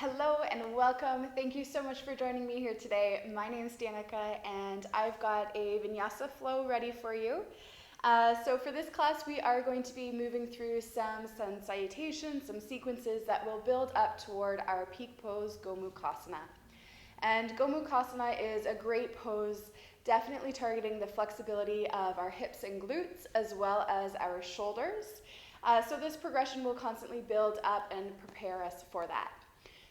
Hello and welcome. Thank you so much for joining me here today. My name is Danica and I've got a vinyasa flow ready for you. So for this class we are going to be moving through some sun salutations, some sequences that will build up toward our peak pose, Gomukhasana. And Gomukhasana is a great pose, definitely targeting the flexibility of our hips and glutes as well as our shoulders. So this progression will constantly build up and prepare us for that.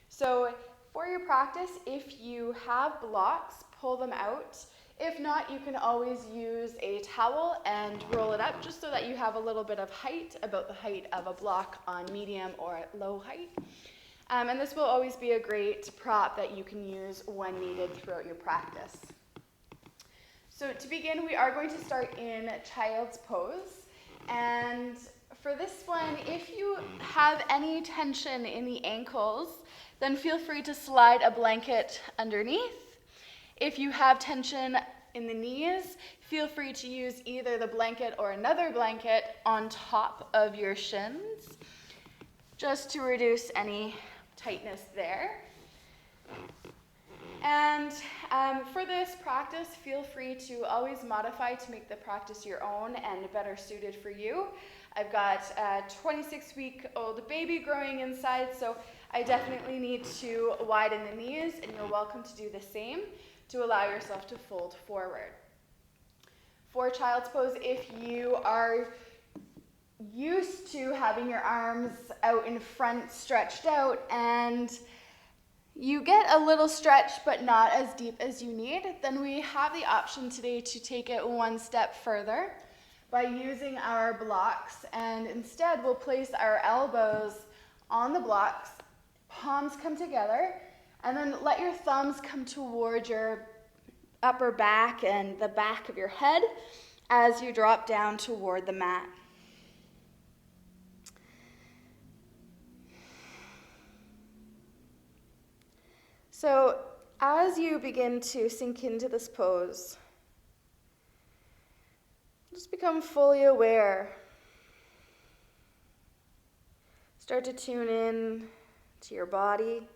So for your practice, if you have blocks, pull them out. If not, you can always use a towel and roll it up just so that you have a little bit of height, about the height of a block on medium or low height. And this will always be a great prop that you can use when needed throughout your practice. So to begin, we are going to start in child's pose. And for this one, if you have any tension in the ankles, then feel free to slide a blanket underneath. If you have tension in the knees, feel free to use either the blanket or another blanket on top of your shins, just to reduce any tightness there. And for this practice, feel free to always modify to make the practice your own and better suited for you. I've got a 26-week-old baby growing inside, so I definitely need to widen the knees, and you're welcome to do the same to allow yourself to fold forward. For child's pose, if you are used to having your arms out in front, stretched out, and you get a little stretch but not as deep as you need, then we have the option today to take it one step further by using our blocks, and instead we'll place our elbows on the blocks, palms come together, and then let your thumbs come toward your upper back and the back of your head as you drop down toward the mat. So as you begin to sink into this pose, just become fully aware. Start to tune in to your body,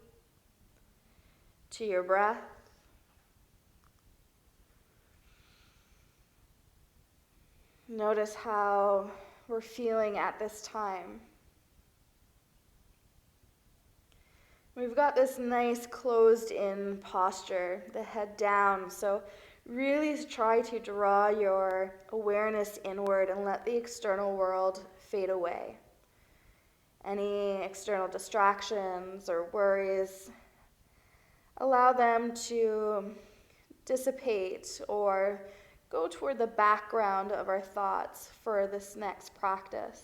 to your breath. Notice how we're feeling at this time. We've got this nice closed-in posture, the head down, so really try to draw your awareness inward and let the external world fade away. Any external distractions or worries, allow them to dissipate or go toward the background of our thoughts for this next practice.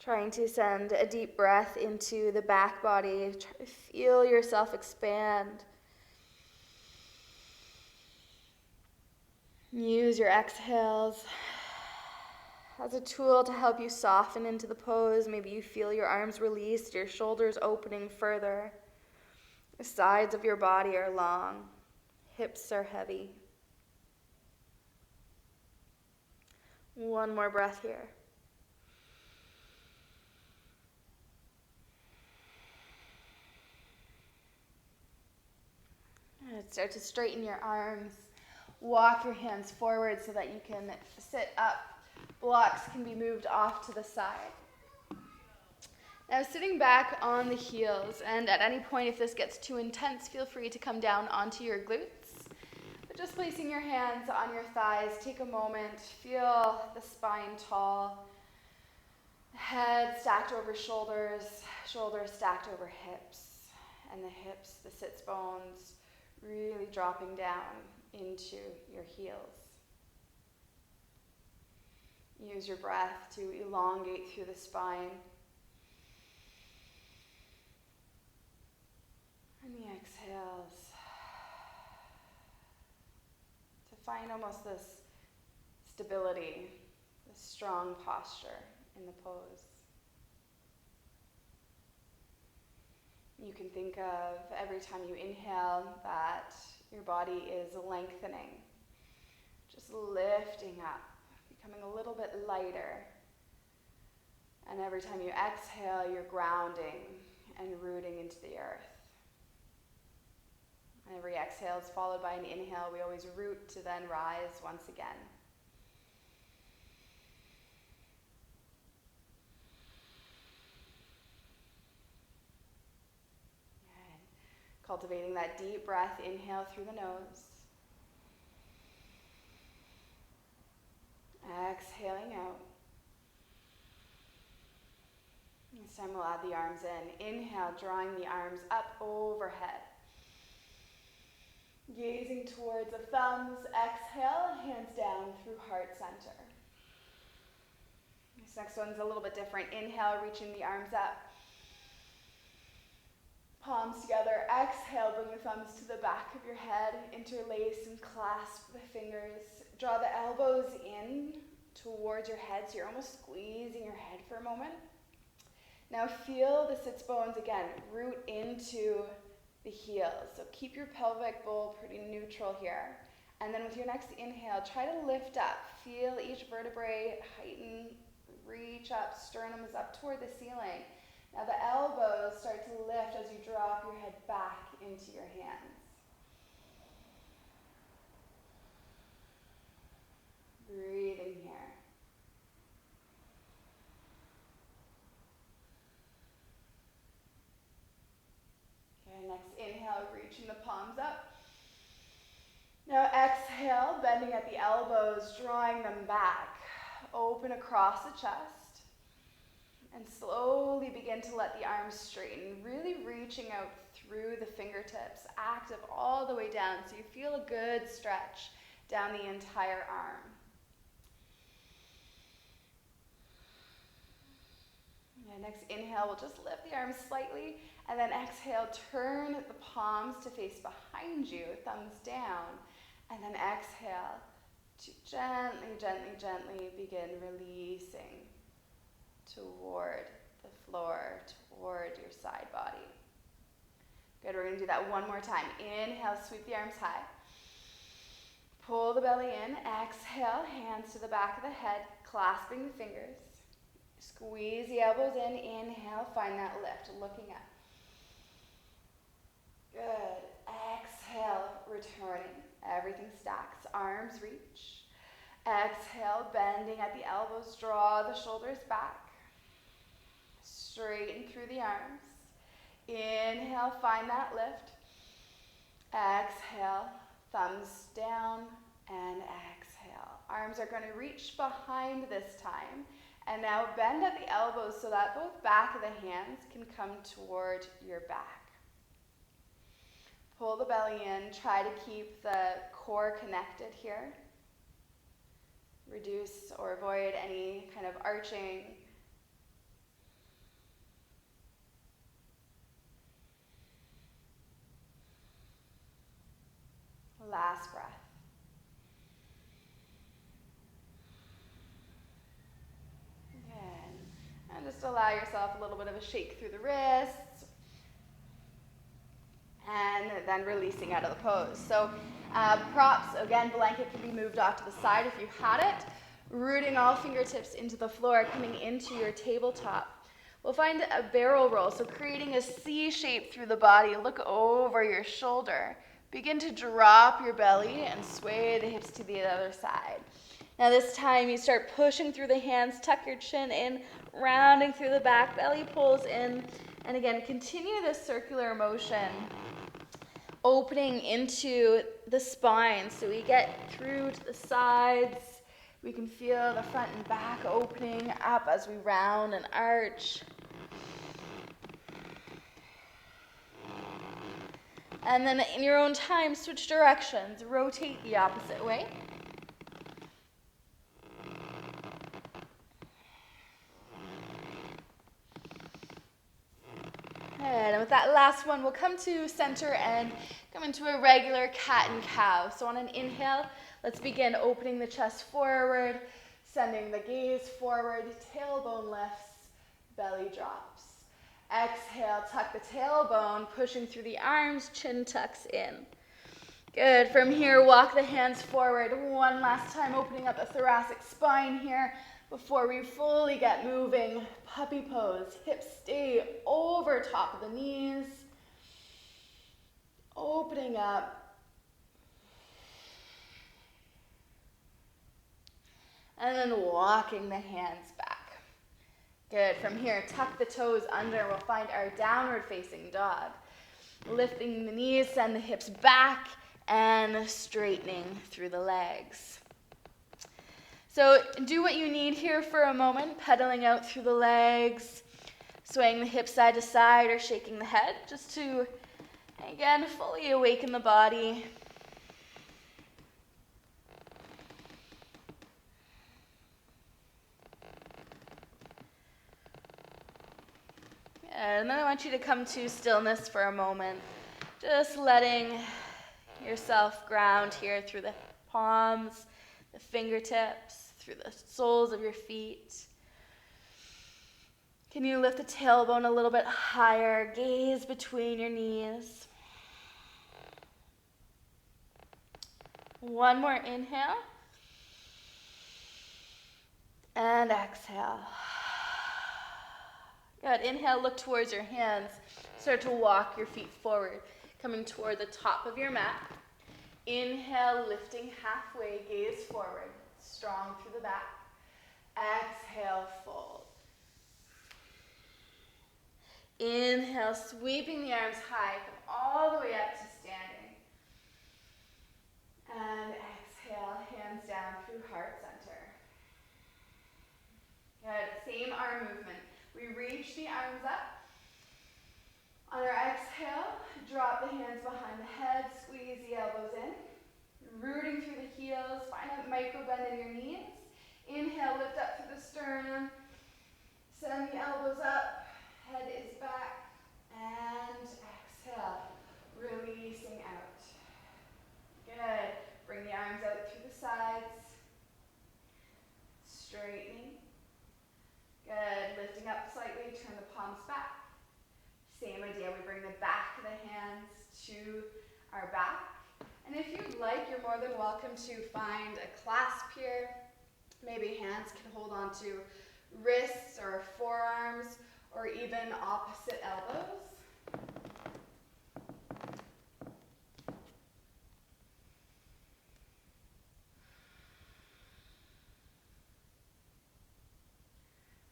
Trying to send a deep breath into the back body. Try to feel yourself expand. Use your exhales as a tool to help you soften into the pose. Maybe you feel your arms released, your shoulders opening further. The sides of your body are long. Hips are heavy. One more breath here. And start to straighten your arms. Walk your hands forward so that you can sit up. Blocks can be moved off to the side. Now sitting back on the heels, and at any point if this gets too intense, feel free to come down onto your glutes. But just placing your hands on your thighs, take a moment, feel the spine tall, head stacked over shoulders, shoulders stacked over hips, and the hips, the sits bones, really dropping down into your heels. Use your breath to elongate through the spine. And the exhales to find almost this stability, this strong posture in the pose. You can think of every time you inhale that your body is lengthening. Just lifting up, becoming a little bit lighter. And every time you exhale, you're grounding and rooting into the earth. And every exhale is followed by an inhale. We always root to then rise once again. And cultivating that deep breath, inhale through the nose. Exhaling out. This time we'll add the arms in. Inhale, drawing the arms up overhead. Gazing towards the thumbs. Exhale, hands down through heart center. This next one's a little bit different. Inhale, reaching the arms up. Palms together. Exhale, bring the thumbs to the back of your head. Interlace and clasp the fingers. Draw the elbows in towards your head, so you're almost squeezing your head for a moment. Now feel the sits bones again. Root into the heels. So keep your pelvic bowl pretty neutral here. And then with your next inhale, try to lift up. Feel each vertebrae heighten, reach up, sternum is up toward the ceiling. Now the elbows start to lift as you drop your head back into your hands. Breathing here. Okay, next inhale, reaching the palms up. Now exhale, bending at the elbows, drawing them back. Open across the chest. And slowly begin to let the arms straighten, really reaching out through the fingertips, active all the way down, so you feel a good stretch down the entire arm. And next inhale, we'll just lift the arms slightly, and then exhale, turn the palms to face behind you, thumbs down, and then exhale to gently, gently, gently begin releasing toward the floor, toward your side body. Good, we're going to do that one more time. Inhale, sweep the arms high. Pull the belly in. Exhale, hands to the back of the head, clasping the fingers. Squeeze the elbows in. Inhale, find that lift, looking up. Good. Exhale, returning. Everything stacks. Arms reach. Exhale, bending at the elbows. Draw the shoulders back. Straighten through the arms. Inhale, find that lift. Exhale, thumbs down, and exhale. Arms are going to reach behind this time. And now bend at the elbows so that both back of the hands can come toward your back. Pull the belly in. Try to keep the core connected here. Reduce or avoid any kind of arching. Last breath. Good. And just allow yourself a little bit of a shake through the wrists. And then releasing out of the pose. So props, again, blanket can be moved off to the side if you had it. Rooting all fingertips into the floor, coming into your tabletop. We'll find a barrel roll, so creating a C shape through the body. Look over your shoulder. Begin to drop your belly and sway the hips to the other side. Now this time you start pushing through the hands, tuck your chin in, rounding through the back, belly pulls in, and again, continue this circular motion, opening into the spine. So we get through to the sides. We can feel the front and back opening up as we round and arch. And then in your own time, switch directions. Rotate the opposite way. And with that last one, we'll come to center and come into a regular cat and cow. So on an inhale, let's begin opening the chest forward, sending the gaze forward, tailbone lifts, belly drops. Exhale, tuck the tailbone, pushing through the arms, chin tucks in. Good. From here, walk the hands forward one last time, opening up the thoracic spine here before we fully get moving. Puppy pose. Hips stay over top of the knees. Opening up. And then walking the hands back. Good. From here, tuck the toes under. We'll find our downward facing dog. Lifting the knees, send the hips back, and straightening through the legs. So do what you need here for a moment, pedaling out through the legs, swaying the hips side to side or shaking the head, just to, again, fully awaken the body. And then I want you to come to stillness for a moment, just letting yourself ground here through the palms, the fingertips, through the soles of your feet. Can you lift the tailbone a little bit higher? Gaze between your knees. One more inhale. And exhale. Good. Inhale, look towards your hands. Start to walk your feet forward, coming toward the top of your mat. Inhale, lifting halfway, gaze forward, strong through the back. Exhale, fold. Inhale, sweeping the arms high, come all the way up to standing. And exhale, hands down through heart center. Good, same arm movement. We reach the arms up. On our exhale, drop the hands behind the head, squeeze the elbows in. Rooting through the heels, find a micro bend in your knees. Inhale, lift up through the sternum. Send the elbows up, head is back. And exhale, releasing out. Good. Bring the arms out through the sides. Straightening. Good. Lifting up slightly, turn the palms back. Same idea, we bring the back of the hands to our back. And if you'd like, you're more than welcome to find a clasp here. Maybe hands can hold on to wrists or forearms or even opposite elbows.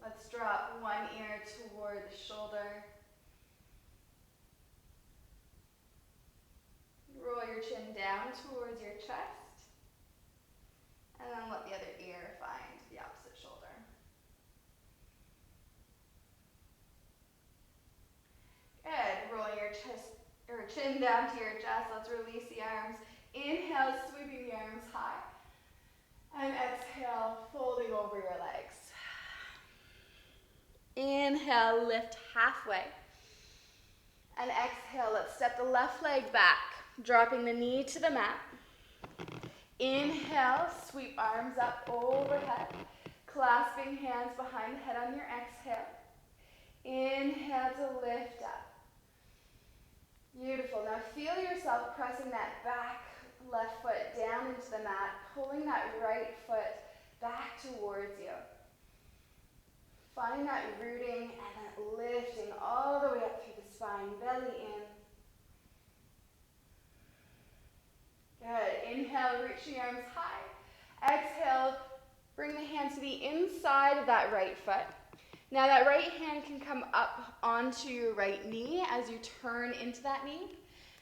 Let's drop one ear toward the shoulder. Roll your chin down towards your chest. And then let the other ear find the opposite shoulder. Good. Roll your chin down to your chest. Let's release the arms. Inhale, sweeping the arms high. And exhale, folding over your legs. Inhale, lift halfway. And exhale, let's step the left leg back, dropping the knee to the mat. Inhale, sweep arms up overhead, clasping hands behind the head on your exhale. Inhale to lift up. Beautiful. Now feel yourself pressing that back left foot down into the mat, pulling that right foot back towards you. Finding that rooting and then lifting all the way up through the spine, belly in. Good. Inhale, reach the arms high. Exhale, bring the hands to the inside of that right foot. Now that right hand can come up onto your right knee as you turn into that knee.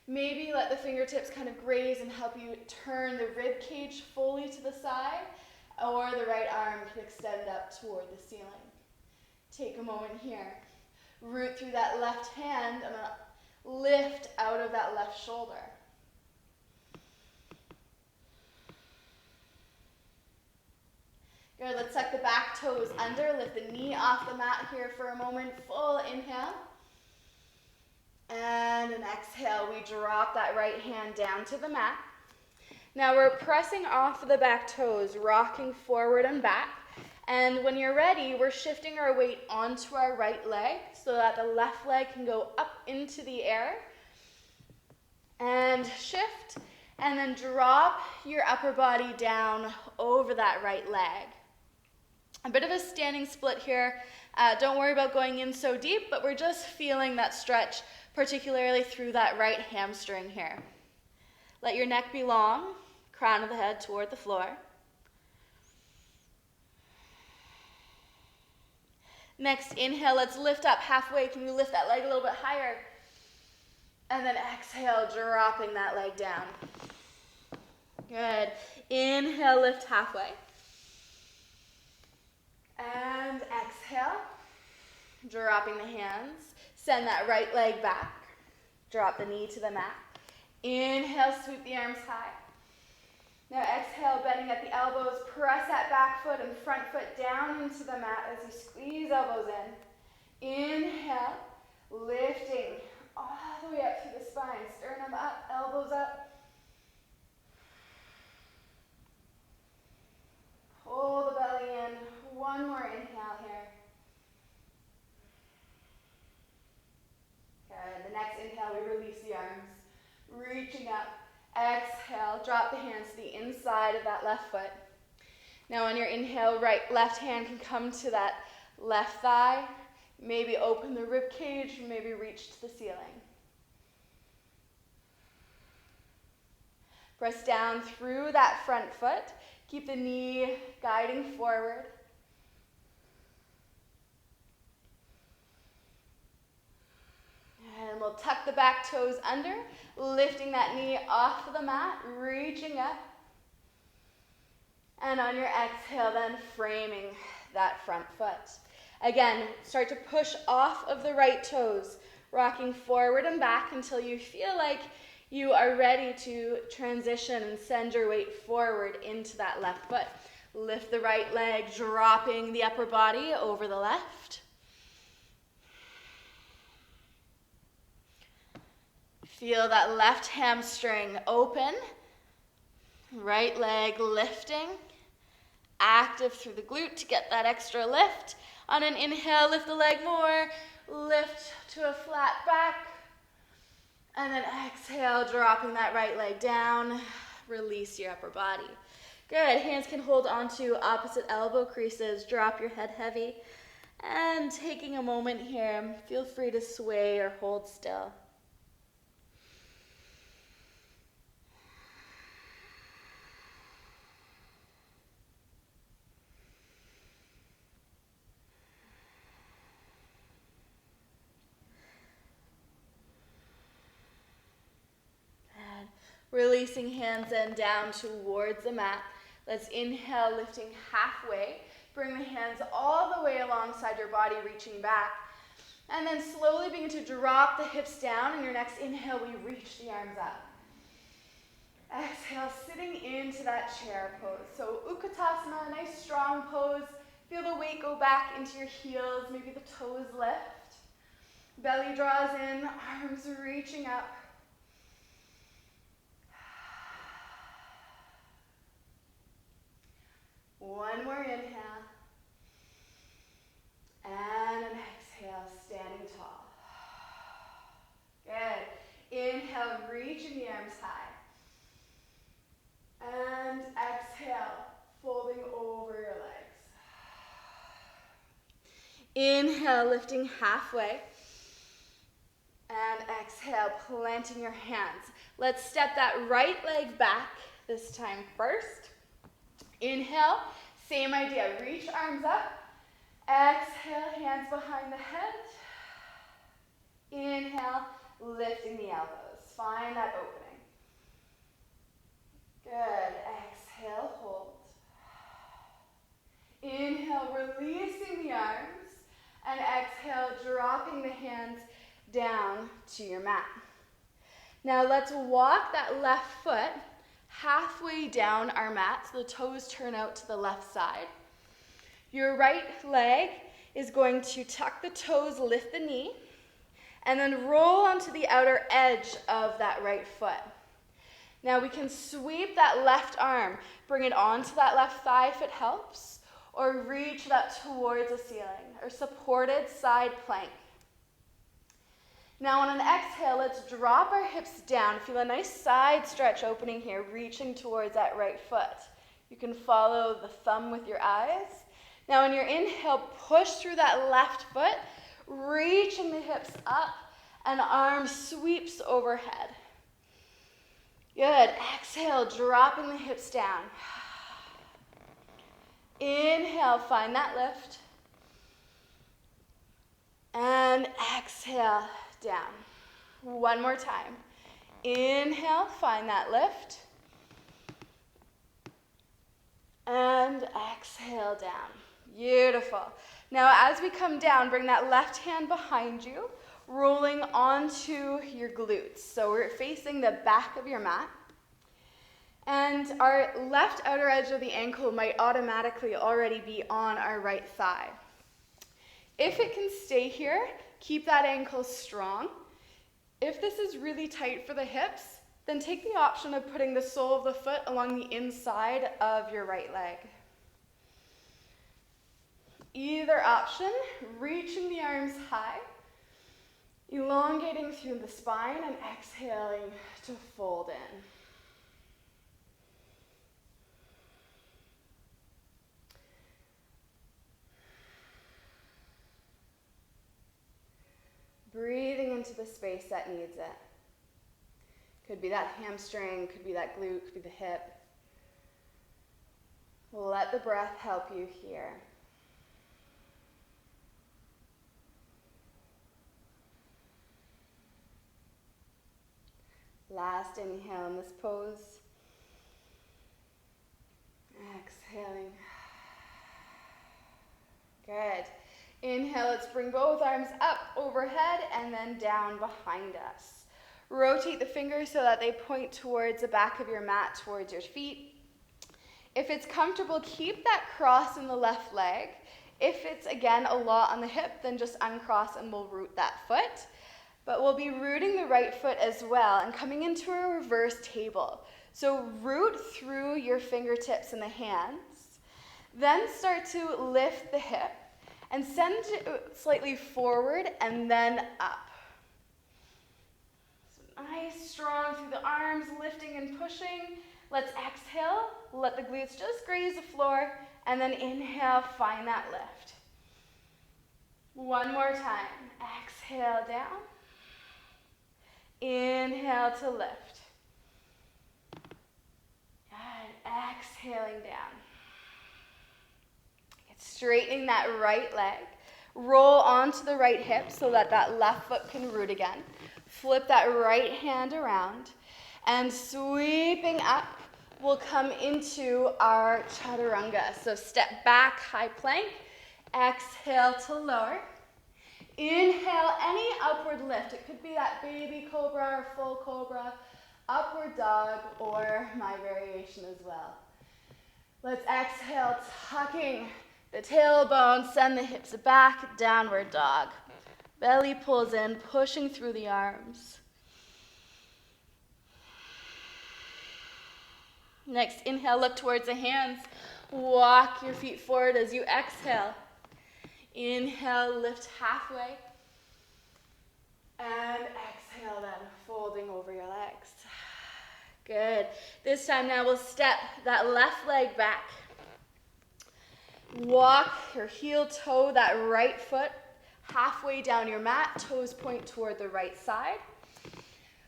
Maybe let the fingertips kind of graze and help you turn the rib cage fully to the side, or the right arm can extend up toward the ceiling. Take a moment here. Root through that left hand and lift out of that left shoulder. Good, let's tuck the back toes under, lift the knee off the mat here for a moment. Full inhale. And an exhale, we drop that right hand down to the mat. Now we're pressing off the back toes, rocking forward and back. And when you're ready, we're shifting our weight onto our right leg so that the left leg can go up into the air. And shift. And then drop your upper body down over that right leg. A bit of a standing split here. Don't worry about going in so deep, but we're just feeling that stretch, particularly through that right hamstring here. Let your neck be long, crown of the head toward the floor. Next, inhale, let's lift up halfway. Can you lift that leg a little bit higher? And then exhale, dropping that leg down. Good. Inhale, lift halfway. And exhale, dropping the hands. Send that right leg back. Drop the knee to the mat. Inhale, sweep the arms high. Now exhale, bending at the elbows. Press that back foot and front foot down into the mat as you squeeze elbows in. Inhale, lifting all the way up through the spine. Sternum up, elbows up. Pull the belly in. One more inhale here. Good. The next inhale, we release the arms. Reaching up. Exhale. Drop the hands to the inside of that left foot. Now on your inhale, left hand can come to that left thigh. Maybe open the rib cage, maybe reach to the ceiling. Press down through that front foot. Keep the knee guiding forward. And we'll tuck the back toes under, lifting that knee off of the mat, reaching up. And on your exhale, then framing that front foot. Again, start to push off of the right toes, rocking forward and back until you feel like you are ready to transition and send your weight forward into that left foot. Lift the right leg, dropping the upper body over the left. Feel that left hamstring open. Right leg lifting. Active through the glute to get that extra lift. On an inhale, lift the leg more. Lift to a flat back. And then exhale, dropping that right leg down. Release your upper body. Good. Hands can hold onto opposite elbow creases. Drop your head heavy. And taking a moment here, feel free to sway or hold still. Releasing hands and down towards the mat. Let's inhale, lifting halfway. Bring the hands all the way alongside your body, reaching back. And then slowly begin to drop the hips down. In your next inhale, we reach the arms up. Exhale, sitting into that chair pose. So Utkatasana, nice strong pose. Feel the weight go back into your heels, maybe the toes lift. Belly draws in, arms reaching up. One more inhale. And an exhale, standing tall. Good. Inhale, reaching the arms high. And exhale, folding over your legs. Inhale, lifting halfway. And exhale, planting your hands. Let's step that right leg back this time first. Inhale, same idea. Reach arms up. Exhale, hands behind the head. Inhale, lifting the elbows. Find that opening. Good. Exhale, hold. Inhale, releasing the arms. And exhale, dropping the hands down to your mat. Now let's walk that left foot halfway down our mat so the toes turn out to the left side. Your right leg is going to tuck the toes, lift the knee, and then roll onto the outer edge of that right foot. Now we can sweep that left arm, bring it onto that left thigh if it helps, or reach that towards the ceiling, or supported side plank. Now on an exhale, let's drop our hips down. Feel a nice side stretch opening here, reaching towards that right foot. You can follow the thumb with your eyes. Now on your inhale, push through that left foot, reaching the hips up, and arm sweeps overhead. Good. Exhale, dropping the hips down. Inhale, find that lift. And exhale, down. One more time. Inhale, find that lift. And exhale, down. Beautiful. Now as we come down, bring that left hand behind you, rolling onto your glutes. So we're facing the back of your mat. And our left outer edge of the ankle might automatically already be on our right thigh. If it can stay here, keep that ankle strong. If this is really tight for the hips, then take the option of putting the sole of the foot along the inside of your right leg. Either option, reaching the arms high, elongating through the spine and exhaling to fold in. Breathing into the space that needs it. Could be that hamstring, could be that glute, could be the hip. Let the breath help you here. Last inhale in this pose. Exhaling. Good. Inhale, let's bring both arms up overhead and then down behind us. Rotate the fingers so that they point towards the back of your mat, towards your feet. If it's comfortable, keep that cross in the left leg. If it's, again, a lot on the hip, then just uncross and we'll root that foot. But we'll be rooting the right foot as well and coming into a reverse table. So root through your fingertips and the hands. Then start to lift the hip and send it slightly forward and then up. So nice, strong through the arms, lifting and pushing. Let's exhale, let the glutes just graze the floor, and then inhale, find that lift. One more time. Exhale down. Inhale to lift. And exhaling down. Straightening that right leg. Roll onto the right hip so that that left foot can root again. Flip that right hand around. And sweeping up, we'll come into our chaturanga. So step back, high plank. Exhale to lower. Inhale, any upward lift. It could be that baby cobra or full cobra, upward dog, or my variation as well. Let's exhale, tucking the tailbone, send the hips back, downward dog. Belly pulls in, pushing through the arms. Next, inhale, look towards the hands. Walk your feet forward as you exhale. Inhale, lift halfway. And exhale then, folding over your legs. Good. This time now we'll step that left leg back. Walk your heel toe, that right foot, halfway down your mat. Toes point toward the right side.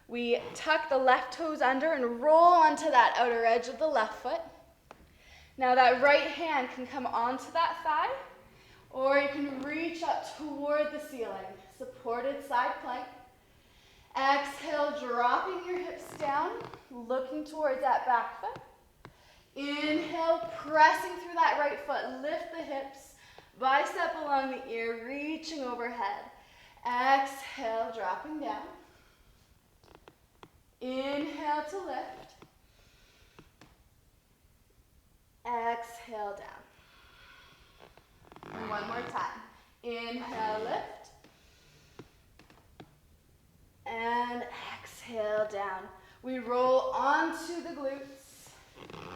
We tuck the left toes under and roll onto that outer edge of the left foot. Now that right hand can come onto that thigh, or you can reach up toward the ceiling. Supported side plank. Exhale, dropping your hips down, looking towards that back foot. Inhale, pressing through that right foot. Lift the hips, bicep along the ear, reaching overhead. Exhale, dropping down. Inhale to lift. Exhale down. And one more time. Inhale, lift. And exhale down. We roll onto the glutes.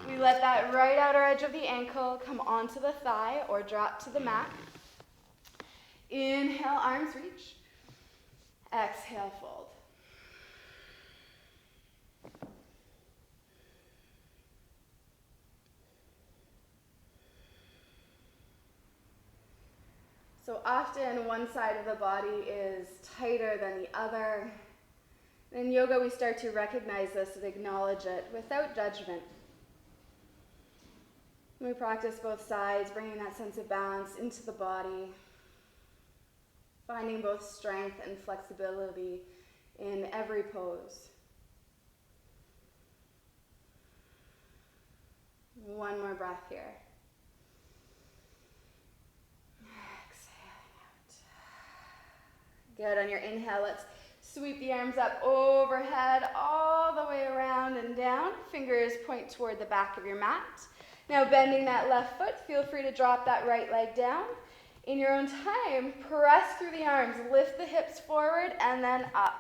We let that right outer edge of the ankle come onto the thigh or drop to the mat. Inhale, arms reach. Exhale, fold. So often one side of the body is tighter than the other. In yoga, we start to recognize this and acknowledge it without judgment. We practice both sides, bringing that sense of balance into the body, finding both strength and flexibility in every pose. One more breath here. Exhaling out. Good. On your inhale, let's sweep the arms up overhead, all the way around and down. Fingers point toward the back of your mat. Now bending that left foot, feel free to drop that right leg down. In your own time, press through the arms, lift the hips forward and then up.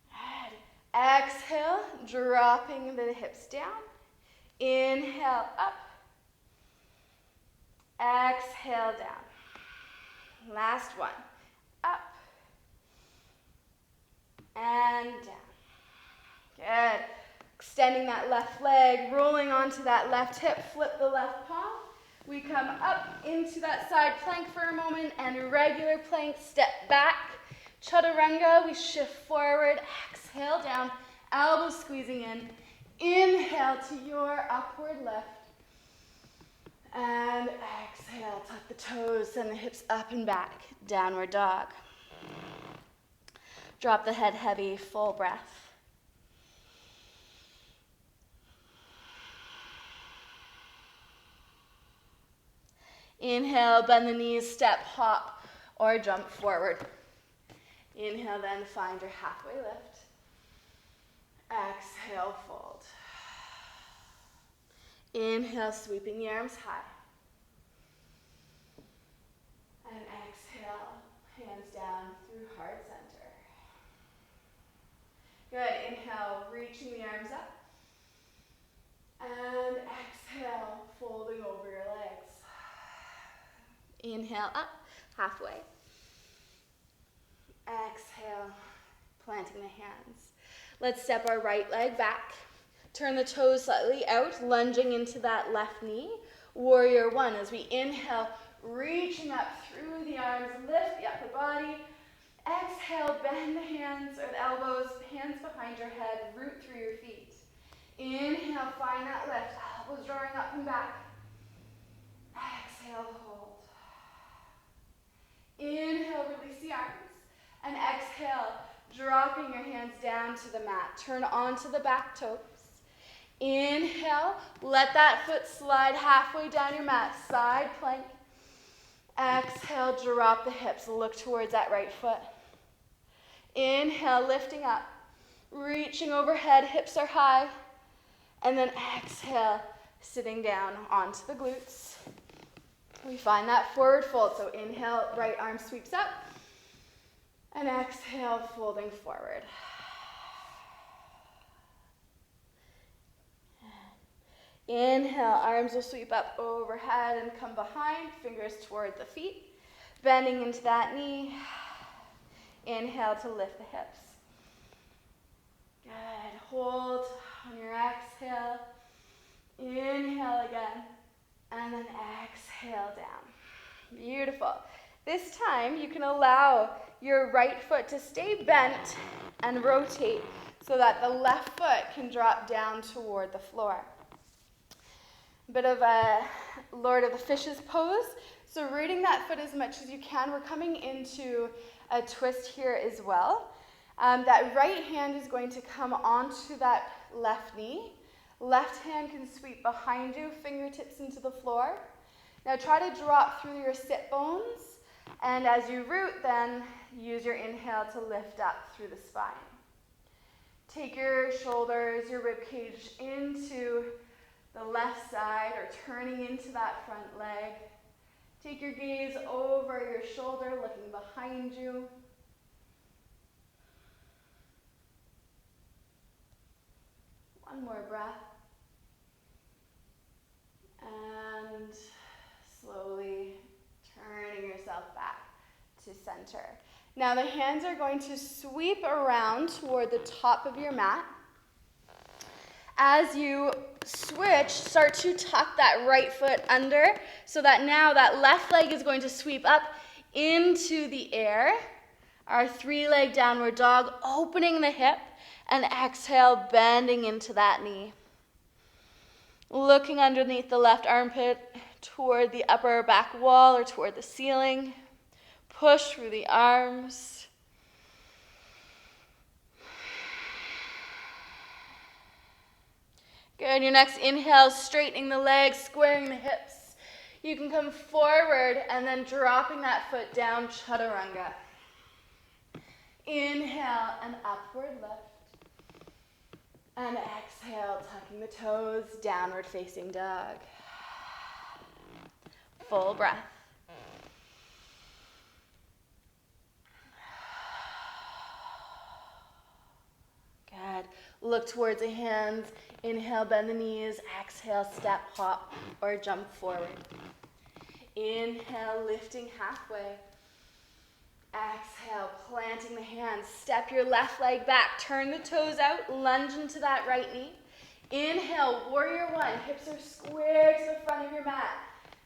Good. Exhale, dropping the hips down. Inhale, up. Exhale, down. Last one. Up. And down. Good. Extending that left leg, rolling onto that left hip, flip the left palm. We come up into that side plank for a moment and regular plank, step back. Chaturanga, we shift forward, exhale down, elbows squeezing in. Inhale to your upward lift. And exhale, tuck the toes, send the hips up and back, downward dog. Drop the head heavy, full breath. Inhale, bend the knees, step, hop, or jump forward. Inhale, then find your halfway lift. Exhale, fold. Inhale, sweeping the arms high. And exhale, hands down through heart center. Good, inhale, reaching the arms up. And exhale, folding over your legs. Inhale up, halfway. Exhale, planting the hands. Let's step our right leg back. Turn the toes slightly out, lunging into that left knee. Warrior one, as we inhale, reaching up through the arms, lift the upper body. Exhale, bend the hands or the elbows, hands behind your head, root through your feet. Inhale, find that lift, elbows drawing up and back. Exhale, hold. Inhale, release the arms. And exhale, dropping your hands down to the mat. Turn onto the back toes. Inhale, let that foot slide halfway down your mat, side plank. Exhale, drop the hips, look towards that right foot. Inhale, lifting up, reaching overhead, hips are high. And then exhale, sitting down onto the glutes. We find that forward fold. So inhale, right arm sweeps up. And exhale, folding forward. Inhale, arms will sweep up overhead and come behind, fingers toward the feet. Bending into that knee. Inhale to lift the hips. Good. Hold on your exhale. Inhale again. And then exhale down. Beautiful. This time you can allow your right foot to stay bent and rotate so that the left foot can drop down toward the floor. A bit of a Lord of the Fishes pose. So rooting that foot as much as you can. We're coming into a twist here as well. That right hand is going to come onto that left knee. Left hand can sweep behind you, fingertips into the floor. Now try to drop through your sit bones, and as you root, then use your inhale to lift up through the spine. Take your shoulders, your rib cage into the left side or turning into that front leg. Take your gaze over your shoulder, looking behind you. One more breath. And slowly turning yourself back to center. Now the hands are going to sweep around toward the top of your mat. As you switch, start to tuck that right foot under so that now that left leg is going to sweep up into the air. Our 3-leg downward dog, opening the hip, and exhale, bending into that knee. Looking underneath the left armpit toward the upper back wall or toward the ceiling. Push through the arms. Good. Your next inhale, straightening the legs, squaring the hips. You can come forward and then dropping that foot down, chaturanga. Inhale and upward lift. And exhale, tucking the toes, downward facing dog. Full breath. Good. Look towards the hands. Inhale, bend the knees. Exhale, step, hop, or jump forward. Inhale, lifting halfway. Exhale, planting the hands. Step your left leg back. Turn the toes out. Lunge into that right knee. Inhale, warrior one. Hips are squared to the front of your mat.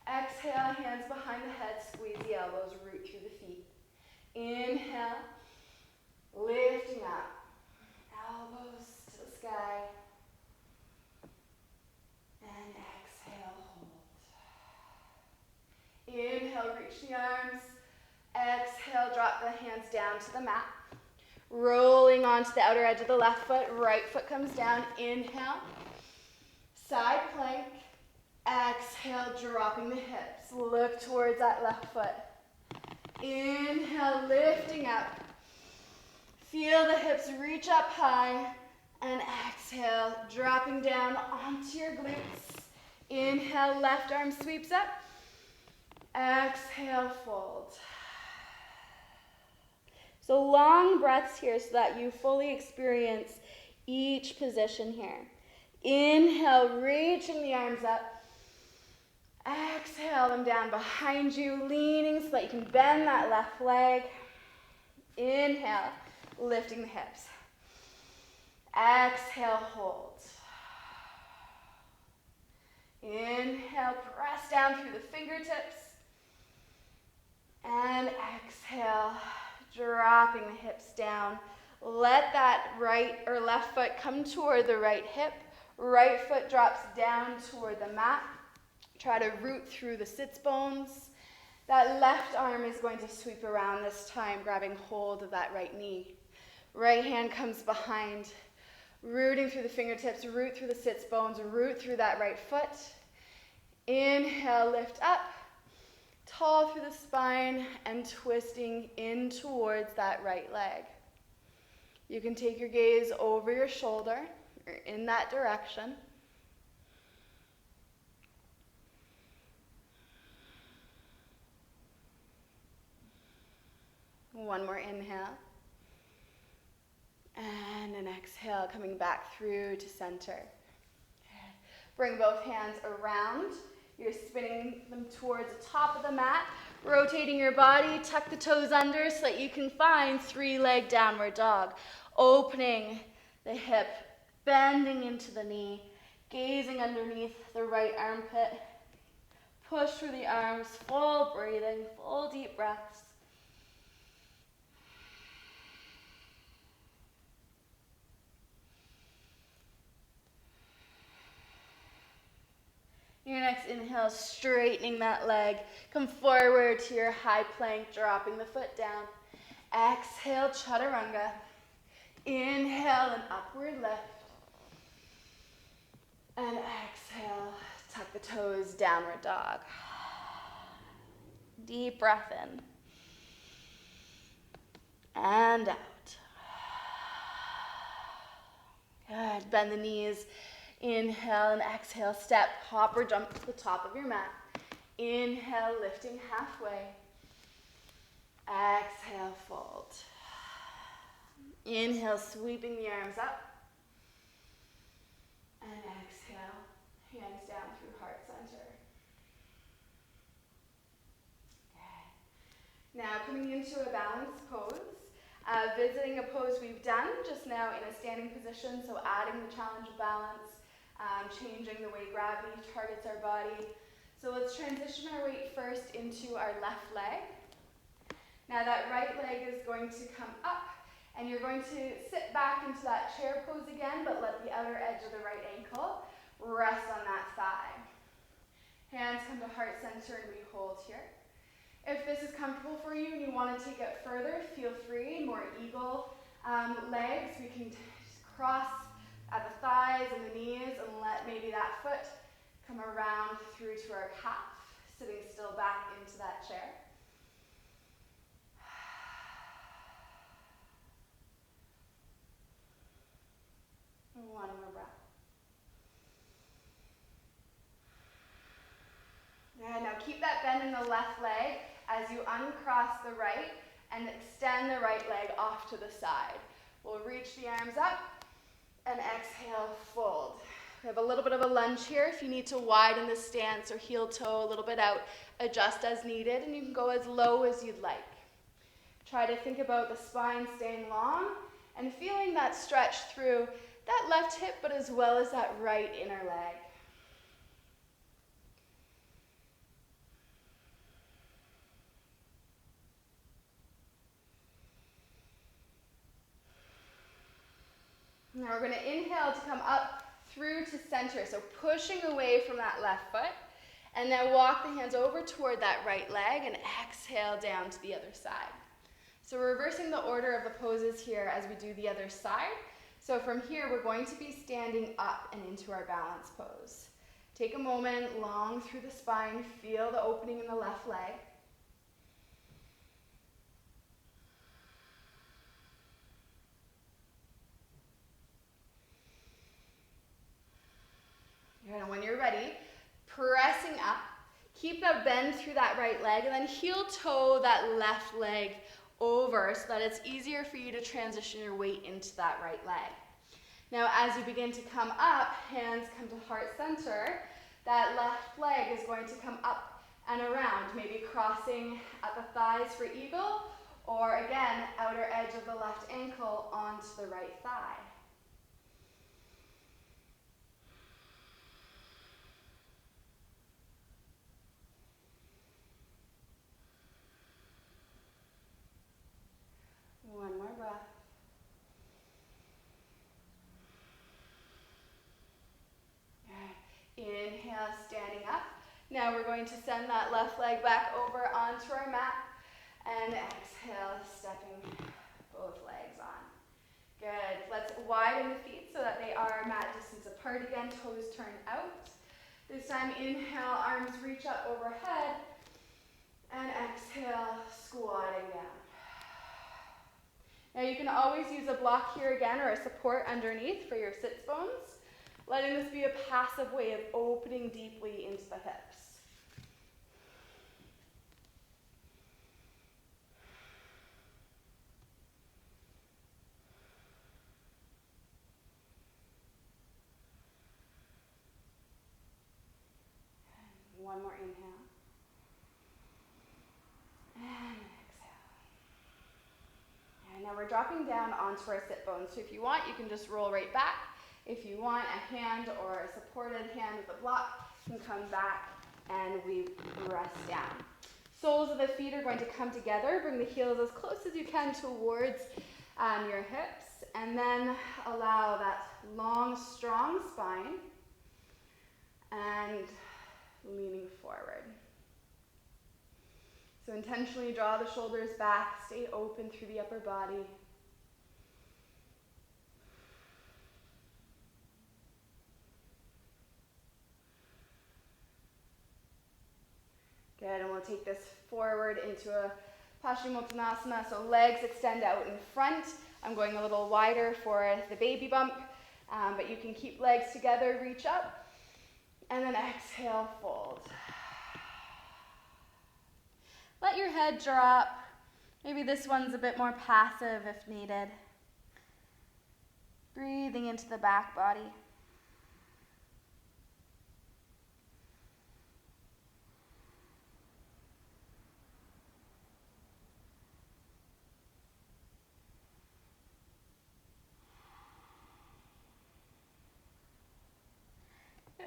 Exhale, hands behind the head. Squeeze the elbows. Root through the feet. Inhale, lifting up. Elbows to the sky. And exhale, hold. Inhale, reach the arms. Exhale, drop the hands down to the mat. Rolling onto the outer edge of the left foot. Right foot comes down. Inhale. Side plank. Exhale, dropping the hips. Look towards that left foot. Inhale, lifting up. Feel the hips reach up high. And exhale, dropping down onto your glutes. Inhale, left arm sweeps up. Exhale, fold. So long breaths here so that you fully experience each position here. Inhale, reaching the arms up. Exhale them down behind you, leaning so that you can bend that left leg. Inhale, lifting the hips. Exhale, hold. Inhale, press down through the fingertips. And exhale, dropping the hips down. Let that right or left foot come toward the right hip. Right foot drops down toward the mat. Try to root through the sits bones. That left arm is going to sweep around this time, grabbing hold of that right knee. Right hand comes behind, rooting through the fingertips, root through the sits bones, root through that right foot. Inhale, lift up. Tall through the spine and twisting in towards that right leg. You can take your gaze over your shoulder or in that direction. One more inhale. And an exhale, coming back through to center. Bring both hands around. You're spinning them towards the top of the mat, rotating your body, tuck the toes under so that you can find 3-leg downward dog. Opening the hip, bending into the knee, gazing underneath the right armpit. Push through the arms, full breathing, full deep breaths. Your next inhale, straightening that leg. Come forward to your high plank, dropping the foot down. Exhale, chaturanga. Inhale, an upward lift. And exhale, tuck the toes, downward dog. Deep breath in. And out. Good. Bend the knees. Inhale and exhale, step, hop or jump to the top of your mat. Inhale, lifting halfway. Exhale, fold. Inhale, sweeping the arms up. And exhale, hands down through heart center. Okay. Now coming into a balanced pose, visiting a pose we've done just now in a standing position, so adding the challenge of balance, changing the way gravity targets our body. So let's transition our weight first into our left leg. Now that right leg is going to come up, and you're going to sit back into that chair pose again, but let the outer edge of the right ankle rest on that thigh. Hands come to heart center and we hold here. If this is comfortable for you and you want to take it further, feel free. More eagle legs. We can cross at the thighs and the knees and let maybe that foot come around through to our calf, sitting still back into that chair. One more breath. And now keep that bend in the left leg as you uncross the right and extend the right leg off to the side. We'll reach the arms up and exhale, fold. We have a little bit of a lunge here. If you need to widen the stance or heel toe a little bit out, adjust as needed, and you can go as low as you'd like. Try to think about the spine staying long and feeling that stretch through that left hip, but as well as that right inner leg. Now we're going to inhale to come up through to center, so pushing away from that left foot, and then walk the hands over toward that right leg and exhale down to the other side. So we're reversing the order of the poses here as we do the other side. So from here, we're going to be standing up and into our balance pose. Take a moment, long through the spine, feel the opening in the left leg. And when you're ready, pressing up, keep that bend through that right leg, and then heel toe that left leg over so that it's easier for you to transition your weight into that right leg. Now as you begin to come up, hands come to heart center, that left leg is going to come up and around, maybe crossing at the thighs for eagle, or again, outer edge of the left ankle onto the right thigh. One more breath. Inhale, standing up. Now we're going to send that left leg back over onto our mat. And exhale, stepping both legs on. Good. Let's widen the feet so that they are mat distance apart again, toes turn out. This time, inhale, arms reach up overhead. And exhale, squatting down. Now you can always use a block here again or a support underneath for your sits bones, letting this be a passive way of opening deeply into the hips. One more inhale. And now we're dropping down onto our sit bones. So if you want, you can just roll right back. If you want a hand or a supported hand with a block, you can come back and we rest down. Soles of the feet are going to come together. Bring the heels as close as you can towards your hips. And then allow that long, strong spine and leaning forward. So intentionally draw the shoulders back, stay open through the upper body. Good, and we'll take this forward into a Paschimottanasana, so legs extend out in front. I'm going a little wider for the baby bump, but you can keep legs together, reach up, and then exhale, fold. Let your head drop. Maybe this one's a bit more passive if needed. Breathing into the back body.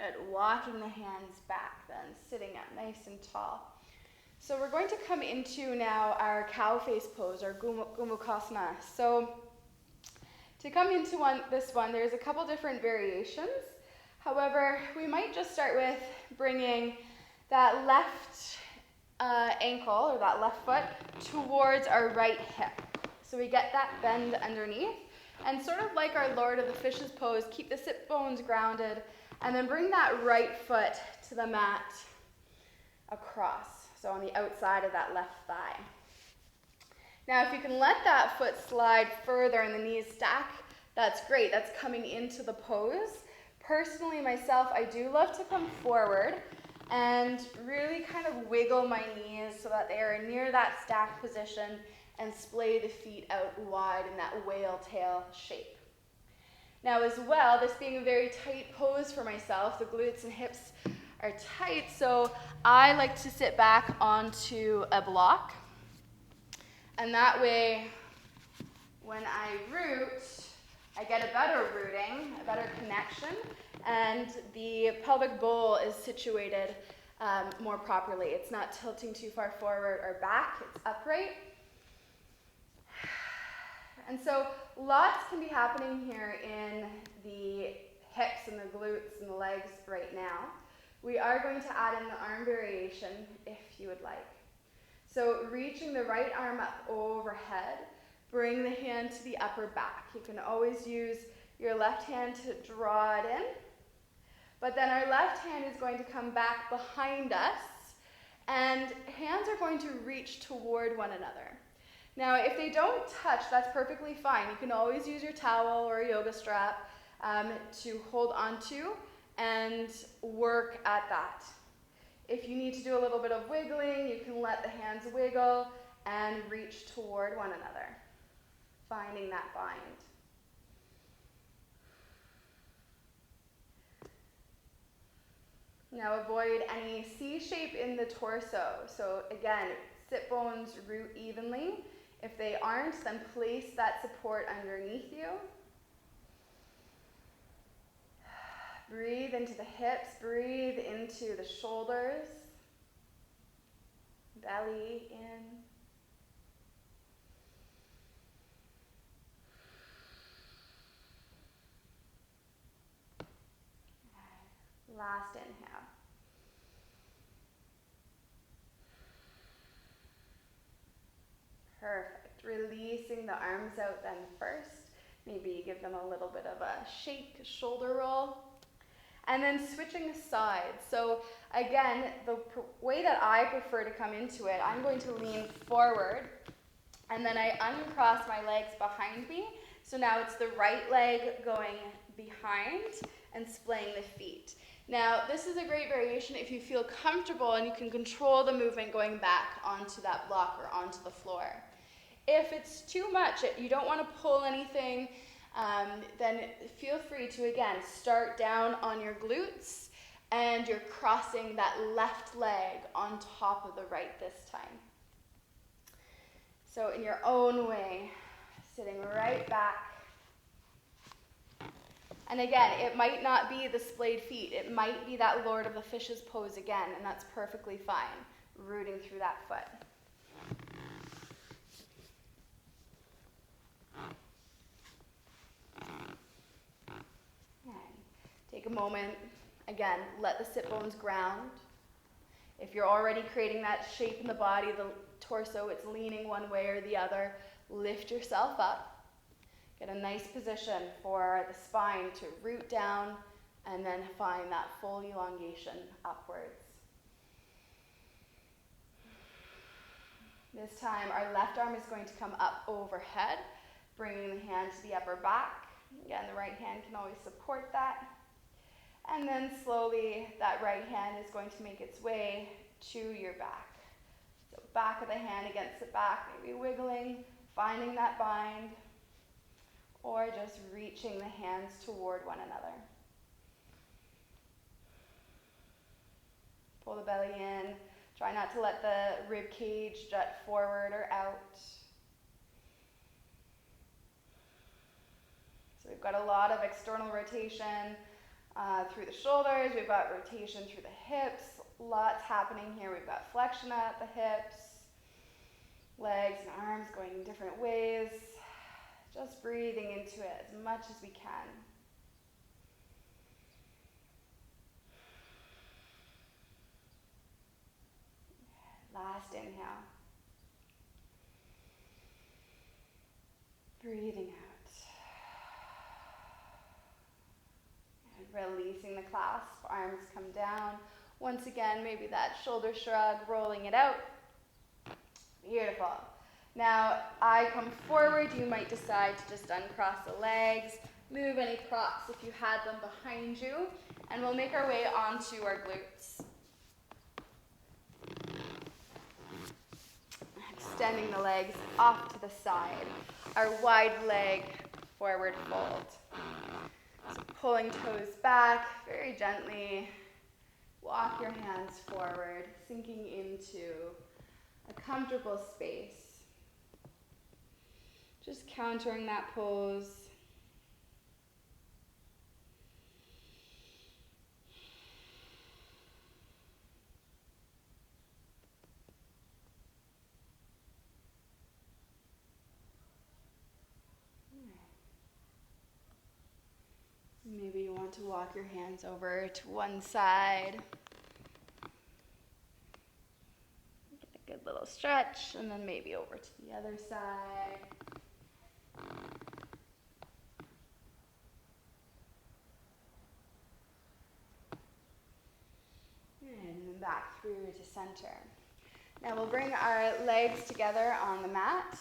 Good. Walking the hands back then, sitting up nice and tall. So we're going to come into now our cow face pose, or Gomukhasana. So to come into this one, there's a couple different variations. However, we might just start with bringing that left ankle, or that left foot, towards our right hip. So we get that bend underneath. And sort of like our Lord of the Fishes pose, keep the sit bones grounded, and then bring that right foot to the mat across. So on the outside of that left thigh. Now if you can let that foot slide further and the knees stack, that's great. That's coming into the pose. Personally, myself, I do love to come forward and really kind of wiggle my knees so that they are near that stacked position and splay the feet out wide in that whale tail shape. Now as well, this being a very tight pose for myself, the glutes and hips are tight, so I like to sit back onto a block. And that way, when I root, I get a better rooting, a better connection, and the pelvic bowl is situated more properly. It's not tilting too far forward or back, it's upright. And so lots can be happening here in the hips and the glutes and the legs right now. We are going to add in the arm variation if you would like. So reaching the right arm up overhead, bring the hand to the upper back. You can always use your left hand to draw it in, but then our left hand is going to come back behind us, and hands are going to reach toward one another. Now, if they don't touch, that's perfectly fine. You can always use your towel or a yoga strap to hold onto and work at that. If you need to do a little bit of wiggling, you can let the hands wiggle and reach toward one another, finding that bind. Now avoid any C shape in the torso. So again, sit bones root evenly. If they aren't, then place that support underneath you. Breathe into the hips, breathe into the shoulders, belly in. Last inhale. Perfect. Releasing the arms out then first. Maybe give them a little bit of a shake, shoulder roll. And then switching sides. So again, the way that I prefer to come into it, I'm going to lean forward, and then I uncross my legs behind me. So now it's the right leg going behind and splaying the feet. Now, this is a great variation if you feel comfortable and you can control the movement going back onto that block or onto the floor. If it's too much, you don't want to pull anything, then feel free to, again, start down on your glutes and you're crossing that left leg on top of the right this time. So in your own way, sitting right back. And again, it might not be the splayed feet. It might be that Lord of the Fishes pose again, and that's perfectly fine, rooting through that foot. Take a moment, again, let the sit bones ground. If you're already creating that shape in the body, the torso, it's leaning one way or the other, lift yourself up. Get a nice position for the spine to root down and then find that full elongation upwards. This time, our left arm is going to come up overhead, bringing the hand to the upper back. Again, the right hand can always support that. And then slowly, that right hand is going to make its way to your back. So back of the hand against the back, maybe wiggling, finding that bind, or just reaching the hands toward one another. Pull the belly in. Try not to let the rib cage jut forward or out. So we've got a lot of external rotation through the shoulders. We've got rotation through the hips. Lots happening here. We've got flexion at the hips, legs and arms going in different ways. Just breathing into it as much as we can. Last inhale. Breathing out. And releasing the clasp. Arms come down. Once again, maybe that shoulder shrug, rolling it out. Beautiful. Now, I come forward. You might decide to just uncross the legs. Move any props if you had them behind you. And we'll make our way onto our glutes. Extending the legs off to the side. Our wide leg forward fold. So pulling toes back very gently. Walk your hands forward, sinking into a comfortable space. Just countering that pose. Maybe you want to walk your hands over to one side. Get a good little stretch, and then maybe over to the other side. And then back through to center. Now we'll bring our legs together on the mat.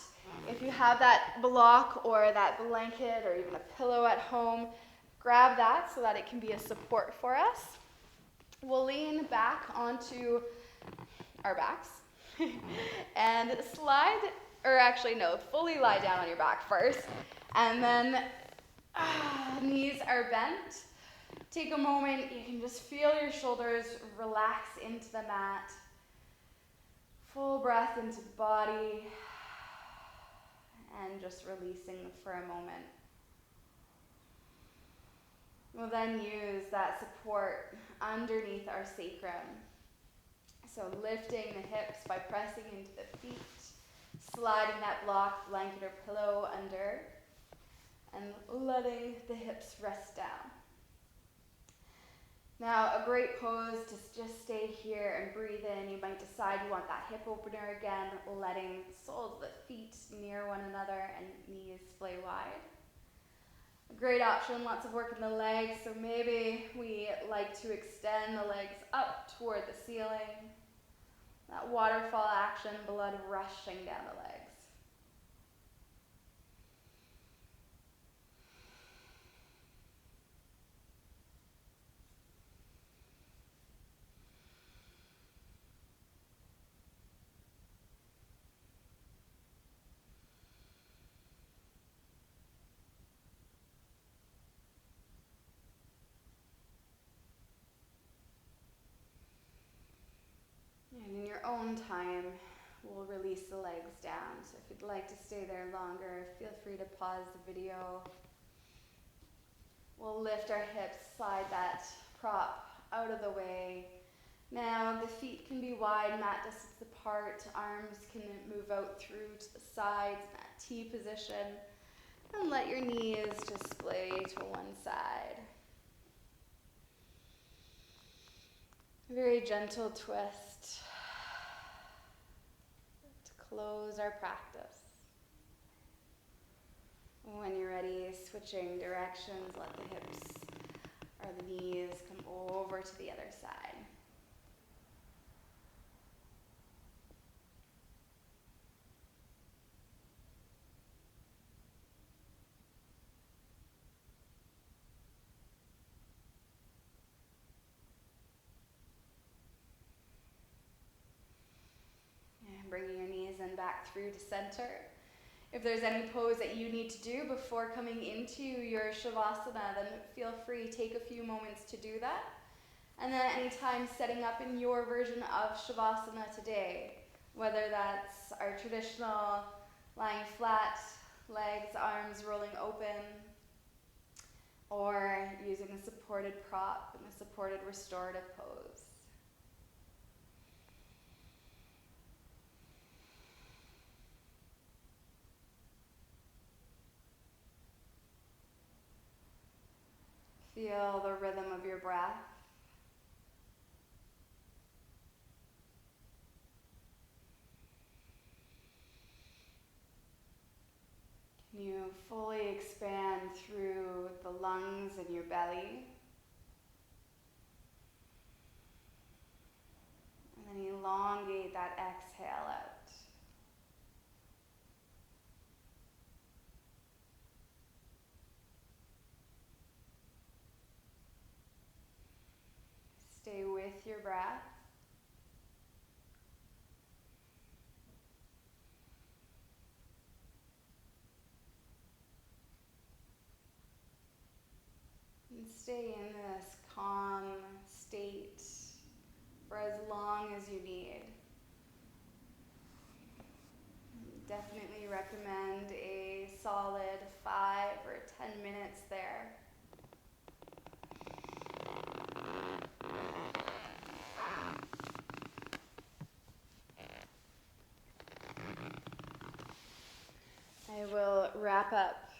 If you have that block or that blanket or even a pillow at home, grab that so that it can be a support for us. We'll lean back onto our backs and slide, or actually no, fully lie down on your back first. And then knees are bent. Take a moment, you can just feel your shoulders relax into the mat. Full breath into the body and just releasing for a moment. We'll then use that support underneath our sacrum. So lifting the hips by pressing into the feet, sliding that block, blanket, or pillow under, and letting the hips rest down. Now, a great pose to just stay here and breathe in. You might decide you want that hip opener again, letting soles of the feet near one another and knees splay wide. A great option, lots of work in the legs, so maybe we like to extend the legs up toward the ceiling. That waterfall action, blood rushing down the legs. And in your own time, we'll release the legs down. So if you'd like to stay there longer, feel free to pause the video. We'll lift our hips, slide that prop out of the way. Now the feet can be wide, mat distance apart. Arms can move out through to the sides, that T position. And let your knees just splay to one side. Very gentle twist to close our practice. When you're ready, switching directions, let the hips or the knees come over to the other side. Bringing your knees in back through to center. If there's any pose that you need to do before coming into your Shavasana, then feel free, take a few moments to do that. And then anytime setting up in your version of Shavasana today, whether that's our traditional lying flat, legs, arms rolling open, or using a supported prop in a supported restorative pose. Feel the rhythm of your breath. Can you fully expand through the lungs and your belly? And then elongate that exhale out. Stay with your breath. And stay in this calm state for as long as you need. Definitely recommend a solid 5 or 10 minutes there. I will wrap up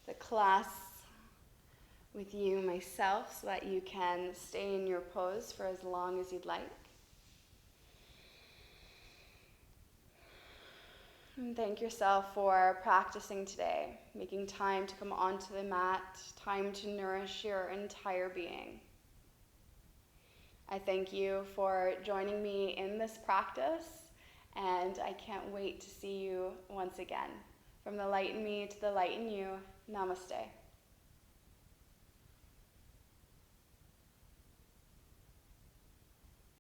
the class with you myself so that you can stay in your pose for as long as you'd like. And thank yourself for practicing today, making time to come onto the mat, time to nourish your entire being. I thank you for joining me in this practice, and I can't wait to see you once again. From the light in me to the light in you, namaste.